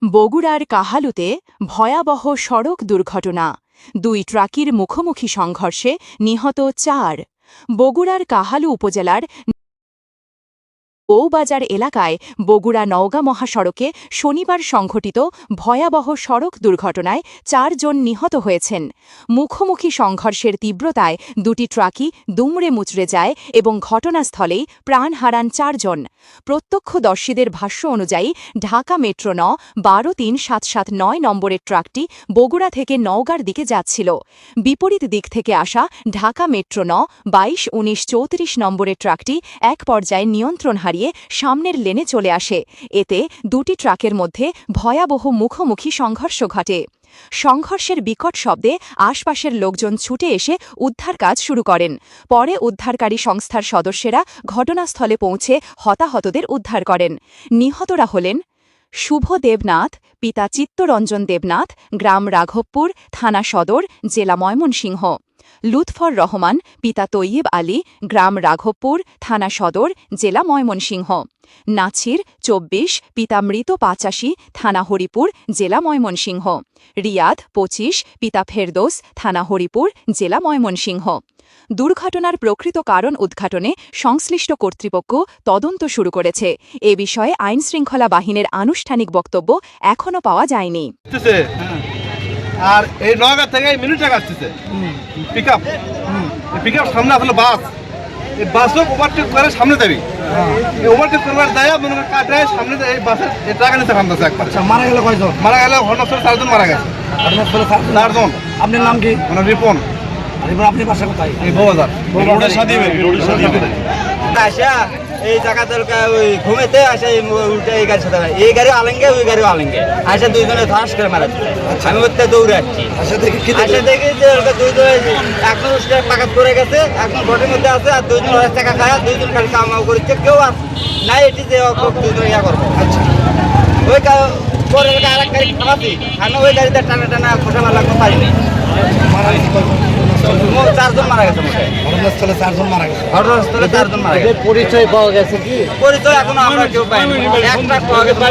বগুড়ার কাহালুতে ভয়াবহ সড়ক দুর্ঘটনা, ২ ট্রাকির মুখোমুখি সংঘর্ষে নিহত ৪। বগুড়ার কাহালু উপজেলার বৌবাজার এলাকায় বগুড়া নওগাঁ মহাসড়কে শনিবার সংঘটিত ভয়াবহ সড়ক দুর্ঘটনায় ৪ জন নিহত হয়েছেন। মুখোমুখি সংঘর্ষের তীব্রতায় ২টি ট্রাকই দুমড়ে মুচড়ে যায় এবং ঘটনাস্থলেই প্রাণ হারান ৪ জন। প্রত্যক্ষদর্শীদের ভাষ্য অনুযায়ী ঢাকা মেট্রো ১২-৩-৭৭-৯ নম্বরের ট্রাকটি বগুড়া থেকে নওগাঁর দিকে যাচ্ছিল। বিপরীত দিক থেকে আসা ঢাকা মেট্রো ২২-১৯-৩৪ নম্বরের ট্রাকটি এক পর্যায়ে নিয়ন্ত্রণ হারিয়ে সামনের লেনে চলে আসে। এতে ২টি ট্রাকের মধ্যে ভয়াবহ মুখোমুখি সংঘর্ষ ঘটে। সংঘর্ষের বিকট শব্দে আশপাশের লোকজন ছুটে এসে উদ্ধার কাজ শুরু করেন। পরে উদ্ধারকারী সংস্থার সদস্যরা ঘটনাস্থলে পৌঁছে হতাহতদের উদ্ধার করেন। নিহতরা হলেন শুভ দেবনাথ, পিতা চিত্তরঞ্জন দেবনাথ, গ্রাম রাঘবপুর, থানা সদর, জেলা ময়মনসিংহ; লুৎফর রহমান, পিতা তৈয়ব আলী, গ্রাম রাঘবপুর, থানা সদর, জেলা ময়মনসিংহ; নাছির ২৪, পিতা মৃত ৮৫, থানা হরিপুর, জেলা ময়মনসিংহ; রিয়াদ ২৫, পিতা ফেরদৌস, থানা হরিপুর, জেলা ময়মনসিংহ। দুর্ঘটনার প্রকৃত কারণ উদ্ঘাটনে সংশ্লিষ্ট কর্তৃপক্ষ তদন্ত শুরু করেছে। এ বিষয়ে আইনশৃঙ্খলা বাহিনীর আনুষ্ঠানিক বক্তব্য এখনও পাওয়া যায়নি। আর এই নওগাঁ থেকে মিনিট টাকা আসতেছে পিকআপ সামনে আসলে বাস, এই বাসও ওভারটেক করে সামনে যাবি, ওভারটেক করবার দায় মনে করেন কাটায় সামনে এই বাসের টাকা নিতে সামনে একবার। মারা গেল কয়জন? মারা গেল ঘটনাস্থলে ৪ জন মারা গেছে। ঘটনাস্থলে 4 জন। আপনার নাম কি? মানে রিপন। আপনি বাসা কোথায়? এই বৌবাজার। আসা এই জায়গা দরকার ওই ঘুমেতে আসে উল্টে এই গাড়ির সাথে এই গাড়ি আলেঙ্গে ওই গাড়িও আলেঙ্গে আসে, দুইজনে ধাস করে মারা যাচ্ছে। আমি ওতে দৌড়ে আসছি, আসে দেখি যে দুইজনে এখন পাকাত করে গেছে, এখন ঘরের মধ্যে আছে, আর দুইজন টাকা খায়, দুইজন খালি কামাও করেছে, কেউ আর নাই এটি যে দুইজন ইয়া করবো। ওই পরে আর এক গাড়ি খাওয়াছি, আমি ওই গাড়িতে টানা টানা খোঁটা মারা লাগতে পারিনি। 4 জন মারা গেছে। ঘটনাস্থলে 4 জন মারা গেছে। ঘটনাস্থলে 4 জন মারা গেছে। পরিচয় পাওয়া গেছে কি? পরিচয় এখনো আমরা কেউ পাইনি। একটা পাওয়া গেছে।